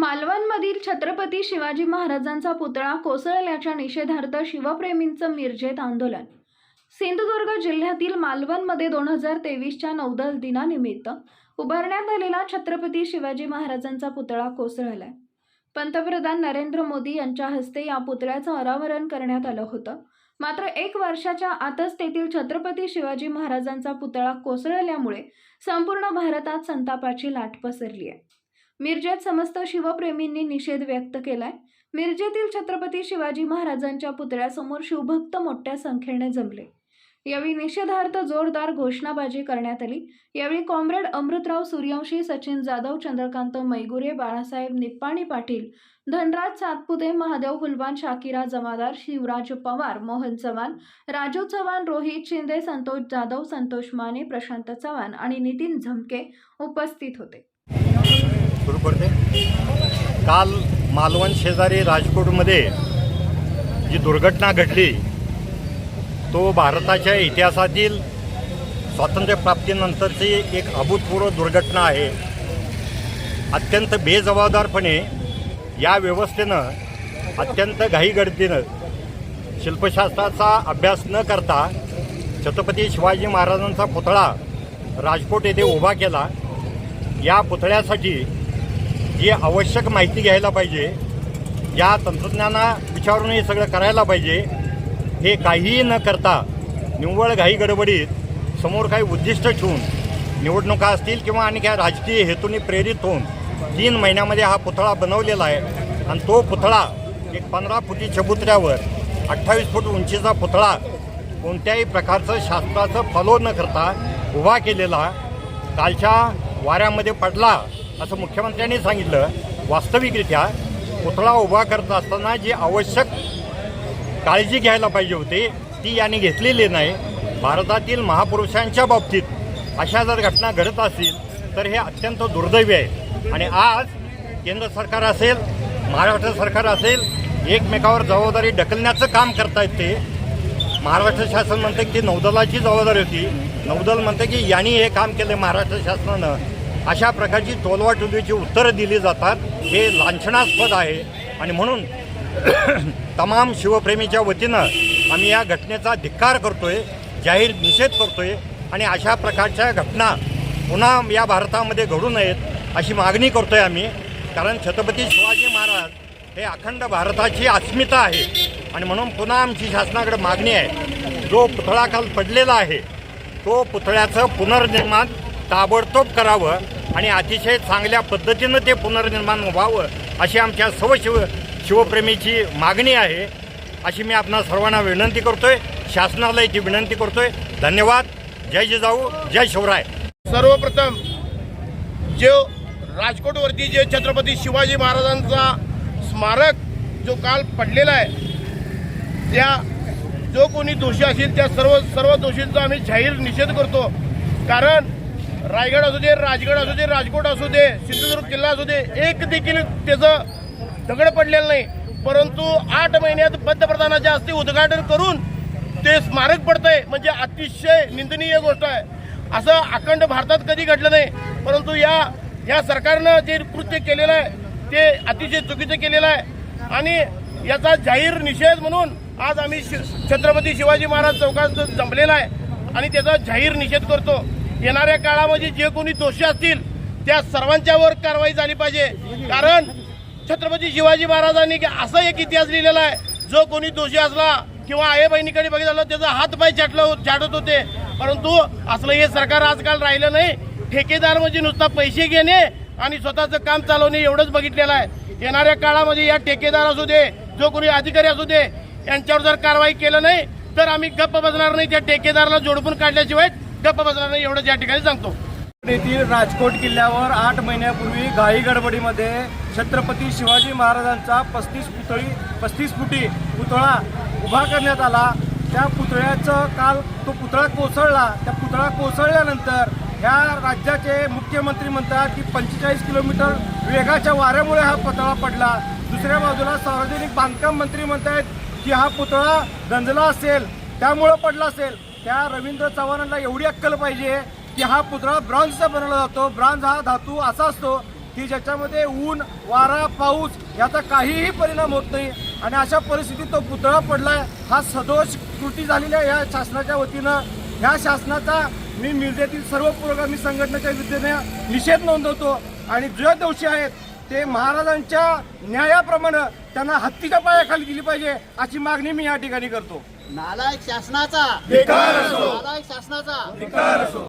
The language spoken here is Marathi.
मालवणमधील छत्रपती शिवाजी महाराजांचा पुतळा कोसळल्याच्या निषेधार्थ शिवप्रेमींचं मिरजेत आंदोलन। सिंधुदुर्ग जिल्ह्यातील मालवणमध्ये 2023च्या नौदल दिनानिमित्त उभारण्यात आलेला छत्रपती शिवाजी महाराजांचा पुतळा कोसळलाय। पंतप्रधान नरेंद्र मोदी यांच्या हस्ते या पुतळ्याचं अनावरण करण्यात आलं होतं। मात्र 1 वर्षाच्या आतच तेथील छत्रपती शिवाजी महाराजांचा पुतळा कोसळल्यामुळे संपूर्ण भारतात संतापाची लाट पसरली आहे। मिरजेत समस्त शिवप्रेमींनी निषेध व्यक्त केलाय। मिरजेतील छत्रपती शिवाजी महाराजांच्या पुतळ्यासमोर शिवभक्त मोठ्या संख्येने जमले। यावेळी निषेधार्थ जोरदार घोषणाबाजी करण्यात आली। यावेळी कॉम्रेड अमृतराव सूर्यवंशी, सचिन जाधव, चंद्रकांत मैगुरे, बाळासाहेब निप्पाणी पाटील, धनराज सातपुते, महादेव हुलवान, शाकिरा जमादार, शिवराज पवार, मोहन चव्हाण, राजू चव्हाण, रोहित शिंदे, संतोष जाधव, संतोष माने, प्रशांत चव्हाण आणि नितीन झमके उपस्थित होते। सुरू करते। काल मालवण शेजारी राजकोटमध्ये जी दुर्घटना घडली तो भारताच्या इतिहासातील स्वातंत्र्यप्राप्तीनंतरची एक अभूतपूर्व दुर्घटना आहे। अत्यंत बेजबाबदारपणे या व्यवस्थेनं अत्यंत घाईगर्दीनं शिल्पशास्त्राचा अभ्यास न करता छत्रपती शिवाजी महाराजांचा पुतळा राजकोट येथे उभा केला। या पुतळ्यासाठी जी आवश्यक माहिती घ्यायला पाहिजे, या तंत्रज्ञाना विचारून हे सगळं करायला पाहिजे, हे काहीही न करता निव्वळ घाई गडबडीत समोर काही उद्दिष्ट ठेवून निवडणुका असतील किंवा आणि काही राजकीय हेतूंनी प्रेरित होऊन 3 महिन्यामध्ये हा पुतळा बनवलेला आहे। आणि तो पुतळा एक 15 फुटी चबुतऱ्यावर 28 फूट उंचीचा पुतळा कोणत्याही प्रकारचं शास्त्राचं फॉलो न करता उभा केलेला कालच्या वाऱ्यामध्ये पडला असं मुख्यमंत्र्यांनी सांगितलं। वास्तविकरित्या पुतळा उभा करत असताना जी आवश्यक काळजी घ्यायला पाहिजे होती ती यांनी घेतलेली नाही। भारतातील महापुरुषांच्या बाबतीत अशा जर घटना घडत असतील तर हे अत्यंत दुर्दैवी आहे। आणि आज केंद्र सरकार असेल, महाराष्ट्र सरकार असेल, एकमेकावर जबाबदारी ढकलण्याचं काम करतायत। ते महाराष्ट्र शासन म्हणते की नौदलाची जबाबदारी होती, नौदल म्हणते की यांनी हे काम केलं महाराष्ट्र शासनानं। अशा प्रकारची टोलवाटोलवीची उत्तरं दिली जातात, हे लांछनास्पद आहे। आणि म्हणून तमाम शिवप्रेमीच्या वतीनं आम्ही या घटनेचा धिक्कार करतोय, जाहीर निषेध करतोय आणि अशा प्रकारच्या घटना पुन्हा या भारतामध्ये घडू नयेत अशी मागणी करतोय आम्ही। कारण छत्रपती शिवाजी महाराज हे अखंड भारताची अस्मिता आहे आणि म्हणून पुन्हा आमची शासनाकडे मागणी आहे, जो पुतळा काल पडलेला आहे तो पुतळ्याचं पुनर्निर्माण ताबडतोब करावं आणि अतिशय चांगल्या पद्धतीनं ते पुनर्निर्माण व्हावं अशी आमच्या सर्व शिवप्रेमीची मागणी आहे। अशी मी आपणा सर्वांना विनंती करतोय, शासनालाही ती विनंती करतोय। धन्यवाद। जय जिजाऊ, जय शिवराय। सर्वप्रथम जो राजकोटवरती जे छत्रपती शिवाजी महाराजांचा स्मारक जो काल पडलेला आहे त्या जो कोणी दोषी असेल त्या सर्व दोषींचा आम्ही जाहीर निषेध करतो। कारण रायगड असू दे, राजगड असू दे, राजकोट असू दे, सिंधुदुर्ग किल्ला असू दे, एक देखील त्याचं दगड पडलेलं नाही। परंतु 8 महिन्यात पंतप्रधानाच्या हस्ते उद्घाटन करून ते स्मारक पडतंय म्हणजे अतिशय निंदनीय गोष्ट आहे। असं अखंड भारतात कधी घडलं नाही। परंतु या सरकारनं जे कृत्य केलेलं आहे ते अतिशय चुकीचं केलेलं आहे आणि याचा जाहीर निषेध म्हणून आज आम्ही छत्रपती शिवाजी महाराज चौकात जमलेला आहे आणि त्याचा जाहीर निषेध करतो। येणाऱ्या काळामध्ये जे कोणी दोषी असतील त्या सर्वांच्यावर कारवाई झाली पाहिजे। कारण छत्रपती शिवाजी महाराजांनी असा एक इतिहास लिहिलेला आहे, जो कोणी दोषी असला किंवा आई बहिणीकडे बघितलं त्याचा हातपाय चाटत होते। परंतु असलं हे सरकार आजकाल राहिलं नाही। ठेकेदार म्हणजे नुसता पैसे घेणे आणि स्वतःचं काम चालवणे एवढंच बघितलेलं आहे। येणाऱ्या काळामध्ये या ठेकेदार असू दे, जो कोणी अधिकारी असू दे, यांच्यावर जर कारवाई केलं नाही तर आम्ही गप्प बसणार नाही। त्या ठेकेदाराला जोडपून काढल्याशिवाय गप्प बसणार नाही एवढंच या ठिकाणी सांगतो। येथील राजकोट किल्ल्यावर 8 महिन्यापूर्वी घाई गडबडीमध्ये छत्रपती शिवाजी महाराजांचा 35 फुटी पुतळा उभा करण्यात आला। त्या पुतळ्याचं काल तो पुतळा कोसळला। त्या पुतळा कोसळल्यानंतर ह्या राज्याचे मुख्यमंत्री म्हणतात की 45 किलोमीटर वेगाच्या वाऱ्यामुळे हा पुतळा पडला। दुसऱ्या बाजूला सार्वजनिक बांधकाम मंत्री म्हणतात की हा पुतळा गंजला असेल त्यामुळे पडला असेल। त्या रवींद्र चव्हाणांना एवढी अक्कल पाहिजे की हा पुतळा ब्रॉन्झचा बनवला जातो। ब्रॉन्झ हा धातू असा असतो की ज्याच्यामध्ये ऊन वारा पाऊस याचा काहीही परिणाम होत नाही आणि अशा परिस्थितीत तो पुतळा पडलाय. हा सदोष कृती झालेली आहे या शासनाच्या वतीनं. ह्या शासनाचा मी मिरजेतील सर्व पुरोगामी संघटनेच्या विरुद्ध निषेध नोंदवतो आणि जे दोषी आहेत ते महाराजांच्या न्यायाप्रमाणे त्यांना हत्तीच्या पायाखाली दिली पाहिजे अशी मागणी मी या ठिकाणी करतो. नालायक शासनाचा धिक्कार असो. नालायक शासनाचा धिक्कार असो.